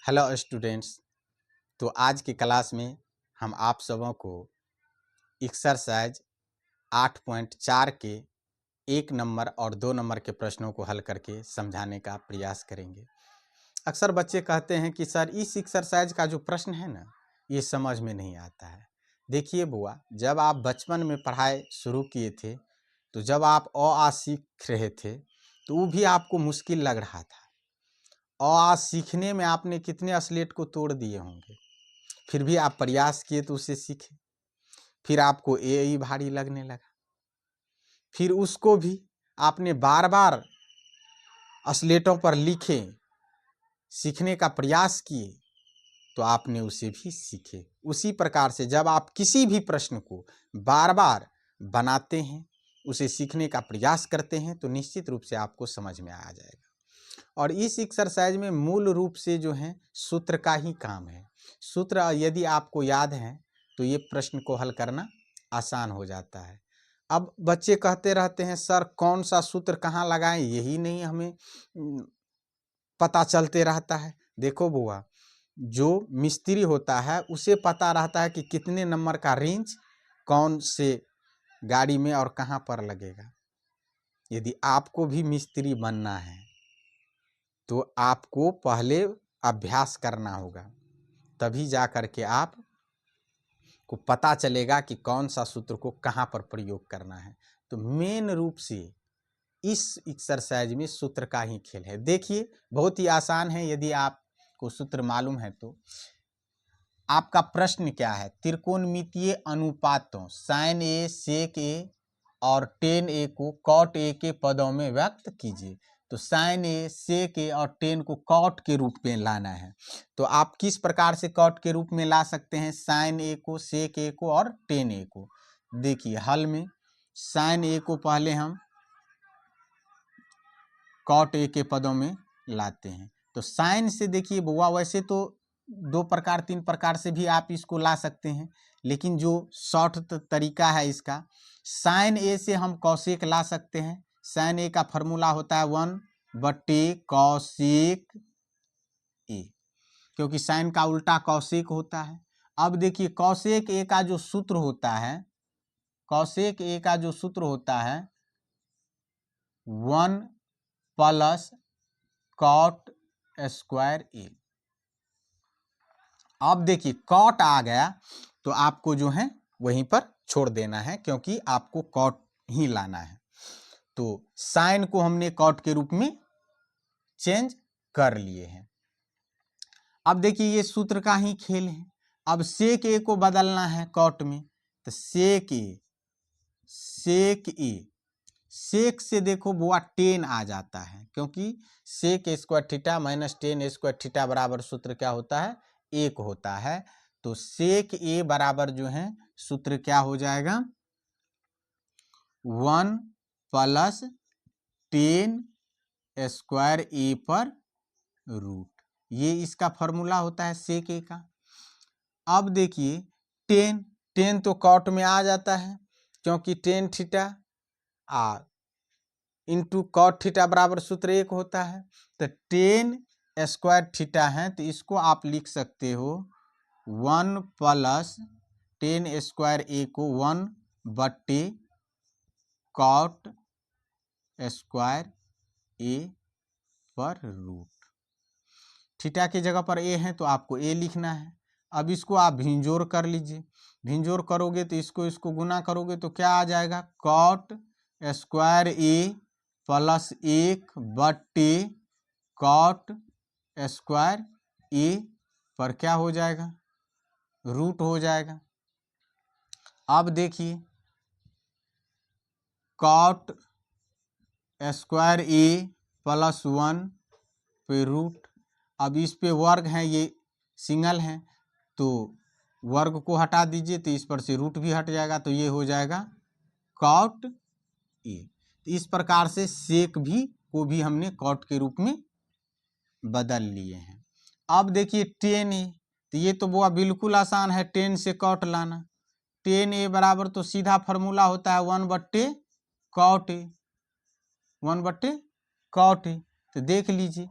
Hello students. तो आज की क्लास में हम आप सबों को एक्सरसाइज 8.4 के 1 नंबर और 2 नंबर के प्रश्नों को हल करके समझाने का प्रयास करेंगे। अक्सर बच्चे कहते हैं कि सर इस एक्सरसाइज का जो प्रश्न है ना, ये समझ में नहीं आता है। देखिए बुआ, जब आप बचपन में पढ़ाई शुरू किए थे तो जब आप अ आ सीख रहे थे तो वो भी आपको मुश्किल लग रहा था। अ आ सीखने में आपने कितने स्लेट को तोड़ दिए होंगे, फिर भी आप प्रयास किए तो उसे सीखे। फिर आपको ए ई भारी लगने लगा, फिर उसको भी आपने बार बार स्लेटों पर लिखे, सीखने का प्रयास किए तो आपने उसे भी सीखे। उसी प्रकार से जब आप किसी भी प्रश्न को बार बार बनाते हैं, उसे सीखने का प्रयास करते हैं तो निश्चित रूप से आपको समझ में आ जाएगा। और इस एक्सरसाइज में मूल रूप से जो है सूत्र का ही काम है। सूत्र यदि आपको याद है तो ये प्रश्न को हल करना आसान हो जाता है। अब बच्चे कहते रहते हैं सर कौन सा सूत्र कहाँ लगाएं, यही नहीं हमें पता चलते रहता है। देखो बुआ, जो मिस्त्री होता है उसे पता रहता है कि कितने नंबर का रेंज कौन से गाड़ी में और कहाँ पर लगेगा। यदि आपको भी मिस्त्री बनना है तो आपको पहले अभ्यास करना होगा, तभी जा कर के आप को पता चलेगा कि कौन सा सूत्र को कहाँ पर प्रयोग करना है। तो मेन रूप से इस एक्सरसाइज में सूत्र का ही खेल है। देखिए बहुत ही आसान है, यदि आपको सूत्र मालूम है तो। आपका प्रश्न क्या है? त्रिकोणमितीय अनुपातों sin a sec a और tan a को cot a के पदों में व्यक्त कीजिए। तो sin a sec a और tan को cot के रूप में लाना है। तो आप किस प्रकार से cot के रूप में ला सकते हैं? sin a को, sec a को और tan a को। देखिए हल में sin a को पहले हम cot a के पदों में लाते हैं। तो sin से देखिए बुआ, वैसे तो 2 प्रकार 3 प्रकार से भी आप इसको ला सकते हैं, लेकिन जो शॉर्ट तरीका है इसका, sin a से हम कौशिक ला सकते हैं। sin a का फॉर्मूला होता है 1/कौशिक a, क्योंकि sin का उल्टा कौशिक होता है। अब देखिए कौशिक a का जो सूत्र होता है, कौशिक a का जो सूत्र होता है 1 + cot स्क्वायर a। अब देखिए कॉट आ गया तो आपको जो है वहीं पर छोड़ देना है, क्योंकि आपको कॉट ही लाना है। तो साइन को हमने कॉट के रूप में चेंज कर लिए हैं। अब देखिए ये सूत्र का ही खेल है। अब सेक ए को बदलना है कॉट में, तो सेक ए, सेक ए, सेक से देखो बुआ 10 आ जाता है, क्योंकि sec square theta minus 10 square theta बराबर सूत्र क्या होता है? 1 होता है। तो सेक ए बराबर जो है सूत्र क्या हो जाएगा? 1 + 10 स्क्वायर ए पर रूट। ये इसका फॉर्मूला होता है सेक ए का। अब देखिए 10 तो कॉट में आ जाता है, क्योंकि 10 थीटा इंटू कॉट थीटा बराबर सूत्र 1 होता है। तो 10 स्क्वायर थीटा है, तो इसको आप लिख सकते हो 1 + 10 स्क्वायर ए को 1/cot स्क्वायर ए पर रूट। थीटा की जगह पर ए है तो आपको ए लिखना है। अब इसको आप भिंजोर कर लीजिए। भिंजोर करोगे तो इसको गुना करोगे तो क्या आ जाएगा? cot स्क्वायर ए + 1/cot स्क्वायर ए पर क्या हो जाएगा? रूट हो जाएगा। अब देखिए cot स्क्वायर ए + 1 पे रूट। अब इस पे वर्ग है, ये सिंगल है तो वर्ग को हटा दीजिए तो इस पर से रूट भी हट जाएगा, तो ये हो जाएगा cot ए। तो इस प्रकार से सेक को भी हमने cot के रूप में बदल लिए हैं। अब देखिए 10 ए, तो ये तो बुआ बिल्कुल आसान है 10 से cot लाना। 10 ए बराबर तो सीधा फॉर्मूला होता है 1/cot ए, 1/cot ए। तो देख लीजिए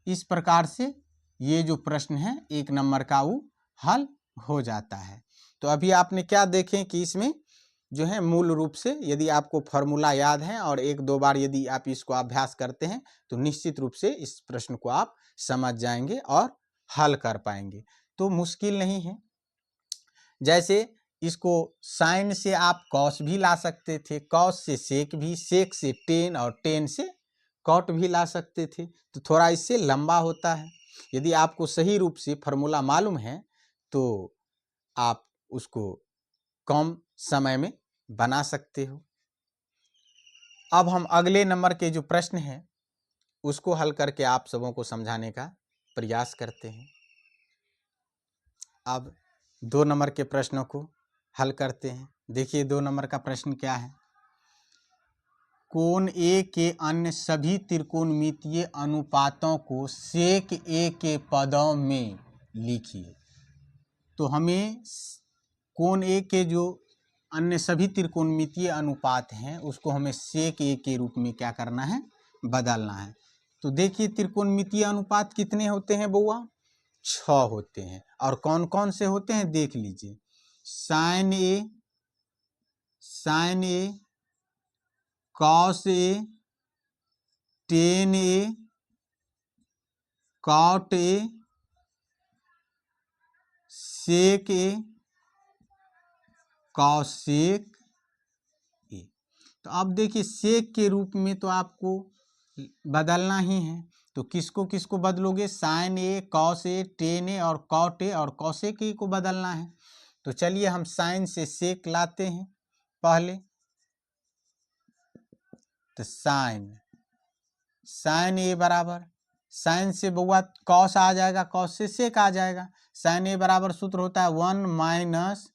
इस प्रकार से ये जो प्रश्न है 1 नंबर का वो हल हो जाता है। तो अभी आपने क्या देखें कि इसमें जो है मूल रूप से यदि आपको फॉर्मूला याद है और 1-2 बार यदि आप इसको अभ्यास करते हैं तो निश्चित रूप से इस प्रश्न को आप समझ जाएंगे और हल कर पाएंगे। तो मुश्किल नहीं है। जैसे इसको साइन से आप कॉस भी ला सकते थे, कॉस से सेक भी, सेक से टेन और टेन से कॉट भी ला सकते थे। तो थोड़ा इससे लंबा होता है। यदि आपको सही रूप से फॉर्मूला मालूम है तो आप उसको कम समय में बना सकते हो। अब हम अगले नंबर के जो प्रश्न हैं उसको हल करके आप सबों को समझाने का प्रयास करते हैं। अब 2 नंबर के प्रश्नों को हल करते हैं। देखिए 2 नंबर का प्रश्न क्या है। कोण ए के अन्य सभी त्रिकोणमितीय अनुपातों को सेक ए के पदों में लिखिए। तो हमें कोण ए के जो अन्य सभी त्रिकोणमितीय अनुपात हैं उसको हमें सेक ए के रूप में क्या करना है, बदलना है। तो देखिए त्रिकोणमितीय अनुपात कितने होते हैं बउआ, 6 होते हैं। और कौन कौन से होते हैं देख लीजिए। Sine A, cos A, tan A, cot A, sec A, cosec A. तो अब देखिए सेक के रूप में तो आपको बदलना ही है। तो किसको किसको बदलोगे, sign A, cos A, tan ए और कॉट ए और कॉसेक ए को बदलना है। तो चलिए हम साइन से सेक लाते हैं पहले। तो साइन ए बराबर, साइन से बउआ कॉस आ जाएगा, कॉस से सेक आ जाएगा। साइन ए बराबर सूत्र होता है 1 माइनस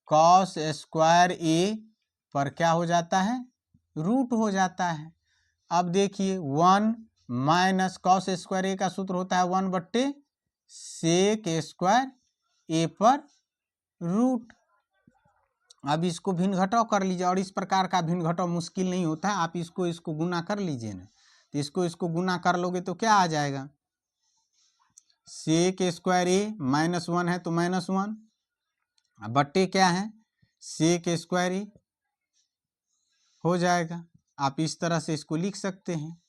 कॉस स्क्वायर ए पर क्या हो जाता है, रूट हो जाता है। अब देखिए 1 माइनस कॉस स्क्वायर ए का सूत्र होता है 1/, सेक स्क्वायर ए पर रूट। अब इसको भिन्न घटाव कर लीजिए। और इस प्रकार का भिन्न घटाव मुश्किल नहीं होता है। आप इसको गुना कर लीजिए ना। तो इसको गुना कर लोगे तो क्या आ जाएगा, सेक स्क्वायर ए -1 है तो -1 बट्टे क्या है, सेक स्क्वायर ए हो जाएगा। आप इस तरह से इसको लिख सकते हैं।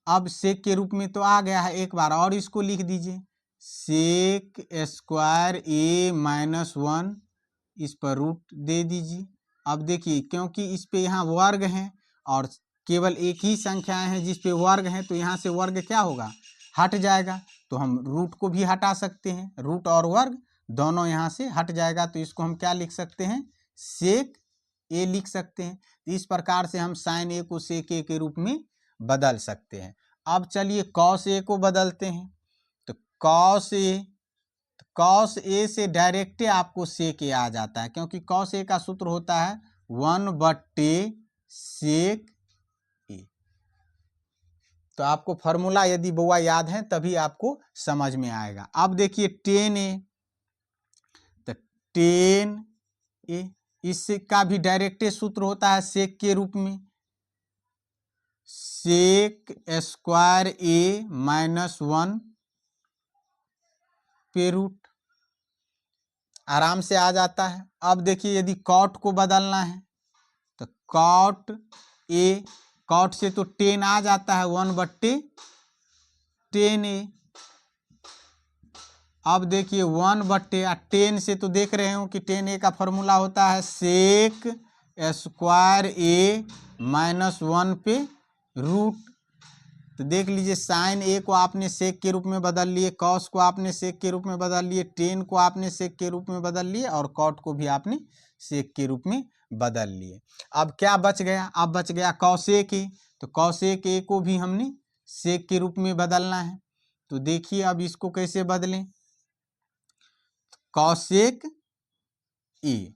अब सेक के रूप में तो आ गया है, एक बार और इसको लिख दीजिए, सेक स्क्वायर ए -1 इस पर रूट दे दीजिए। अब देखिए क्योंकि इस पे यहाँ वर्ग है और केवल एक ही संख्याएं हैं जिस पे वर्ग है, तो यहाँ से वर्ग क्या होगा, हट जाएगा। तो हम रूट को भी हटा सकते हैं, रूट और वर्ग दोनों यहाँ से हट जाएगा। तो इसको हम क्या लिख सकते हैं, सेक ए लिख सकते हैं। तो इस प्रकार से हम साइन ए को सेक ए के रूप में बदल सकते हैं। अब चलिए कॉस ए को बदलते हैं। तो कॉस ए से डायरेक्ट आपको सेक ए आ जाता है, क्योंकि कॉस ए का सूत्र होता है 1/सेक ए। तो आपको फॉर्मूला यदि बउआ याद है तभी आपको समझ में आएगा। अब देखिए टेन ए, तो टेन ए इसका भी डायरेक्ट सूत्र होता है सेक के रूप में, सेक स्क्वायर ए -1 पे रूट, आराम से आ जाता है। अब देखिए यदि कॉट को बदलना है तो कॉट ए, कॉट से तो 10 आ जाता है 1/10 ए। अब देखिए 1/10 से तो देख रहे हो कि 10 ए का फॉर्मूला होता है सेक स्क्वायर ए -1 पे रूट। तो देख लीजिए साइन ए को आपने सेक के रूप में बदल लिए, कॉस को आपने सेक के रूप में बदल लिए, टेन को आपने सेक के रूप में बदल लिए और कॉट को भी आपने सेक के रूप में बदल लिए। अब क्या बच गया, अब बच गया कॉसेक ए। तो कॉसेक ए को भी हमने सेक के रूप में बदलना है। तो देखिए अब इसको कैसे बदलें, कॉसेक ए,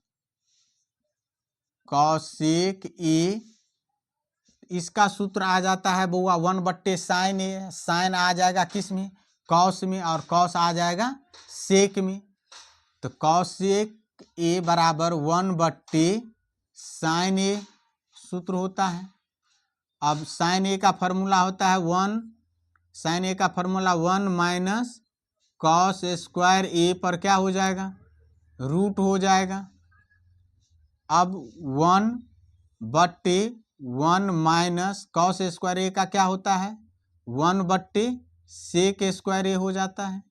कॉसेक ए इसका सूत्र आ जाता है बउआ 1/साइन ए। साइन आ जाएगा किस में, कॉस में, और कॉस आ जाएगा सेक में। तो कॉसेक ए बराबर 1/साइन ए सूत्र होता है। अब साइन ए का फॉर्मूला होता है 1, साइन ए का फॉर्मूला 1 माइनस कॉस स्क्वायर ए पर क्या हो जाएगा, रूट हो जाएगा। अब 1/1 माइनस कॉस स्क्वायर ए का क्या होता है, 1/सेक स्क्वायर ए हो जाता है।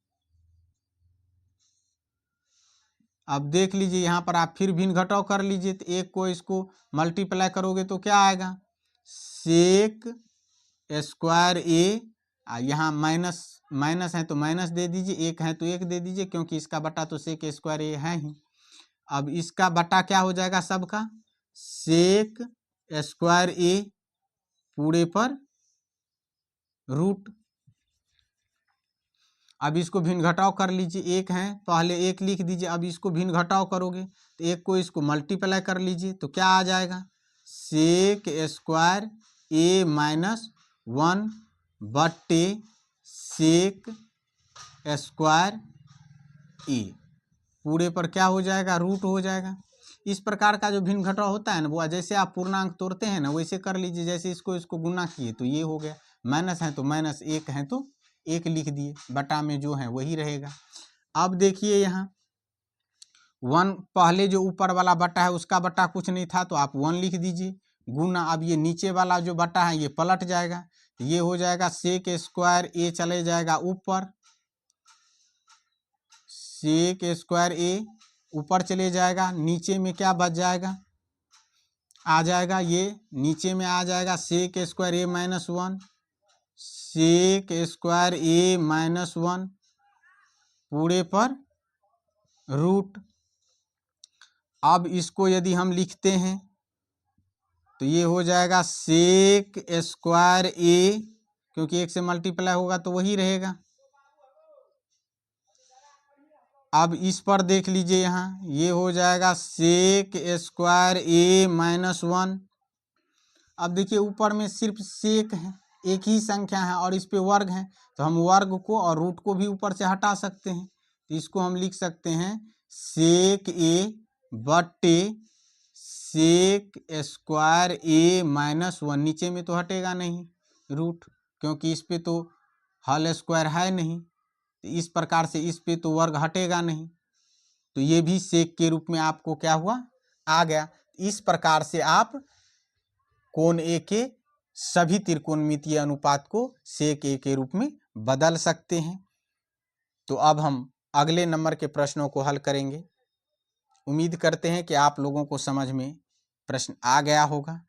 अब देख लीजिए यहाँ पर आप फिर भिन्न घटाव कर लीजिए, तो एक को इसको मल्टीप्लाई करोगे तो क्या आएगा, सेक स्क्वायर ए, यहाँ माइनस माइनस है तो माइनस दे दीजिए, एक है तो एक दे दीजिए, क्योंकि इसका बटा तो सेक स्क्वायर ए है ही। अब इसका बटा क्या हो जाएगा सबका, सेक स्क्वायर ए पूरे पर रूट। अब इसको भिन्न घटाव कर लीजिए, एक है पहले एक लिख दीजिए, अब इसको भिन्न घटाव करोगे तो एक को इसको मल्टीप्लाई कर लीजिए तो क्या आ जाएगा, सेक स्क्वायर ए माइनस 1/सेक स्क्वायर ए पूरे पर क्या हो जाएगा, रूट हो जाएगा। इस प्रकार का जो भिन्न घटाव होता है ना वो जैसे आप पूर्णांक तोड़ते हैं ना वैसे कर लीजिए, जैसे इसको गुना किए तो ये हो गया, माइनस है तो माइनस, एक है तो एक लिख दिए, बटा में जो है वही रहेगा। अब देखिए यहाँ 1 पहले जो ऊपर वाला बटा है उसका बटा कुछ नहीं था तो आप 1 लिख दीजिए, गुना अब ये नीचे वाला जो बटा है ये पलट जाएगा, ये हो जाएगा सेक स्क्वायर ए चले जाएगा ऊपर, सेक स्क्वायर ए ऊपर चले जाएगा, नीचे में क्या बच जाएगा, आ जाएगा ये नीचे में आ जाएगा सेक स्क्वायर ए माइनस 1, सेक स्क्वायर ए माइनस 1 पूरे पर रूट। अब इसको यदि हम लिखते हैं तो ये हो जाएगा सेक स्क्वायर ए, क्योंकि एक से मल्टीप्लाई होगा तो वही रहेगा। अब इस पर देख लीजिए यहाँ ये हो जाएगा सेक स्क्वायर ए माइनस 1। अब देखिए ऊपर में सिर्फ सेक है, एक ही संख्या है और इस पे वर्ग है, तो हम वर्ग को और रूट को भी ऊपर से हटा सकते हैं, तो इसको हम लिख सकते हैं सेक ए बटे सेक स्क्वायर ए माइनस 1, नीचे में तो हटेगा नहीं रूट, क्योंकि इस पे तो होल स्क्वायर है नहीं, तो इस प्रकार से इस पे तो वर्ग हटेगा नहीं, तो ये भी सेक के रूप में आपको क्या हुआ, आ गया। इस प्रकार से आप कोण ए के सभी त्रिकोणमितीय अनुपात को सेक ए के रूप में बदल सकते हैं। तो अब हम अगले नंबर के प्रश्नों को हल करेंगे। उम्मीद करते हैं कि आप लोगों को समझ में प्रश्न आ गया होगा।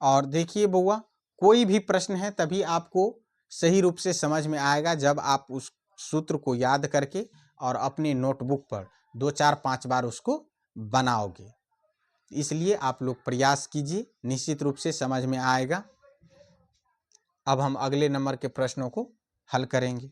और देखिए बउआ, कोई भी प्रश्न है तभी आपको सही रूप से समझ में आएगा जब आप उस सूत्र को याद करके और अपने नोटबुक पर 2, 4, 5 बार उसको बनाओगे। इसलिए आप लोग प्रयास कीजिए, निश्चित रूप से समझ में आएगा। अब हम अगले नंबर के प्रश्नों को हल करेंगे।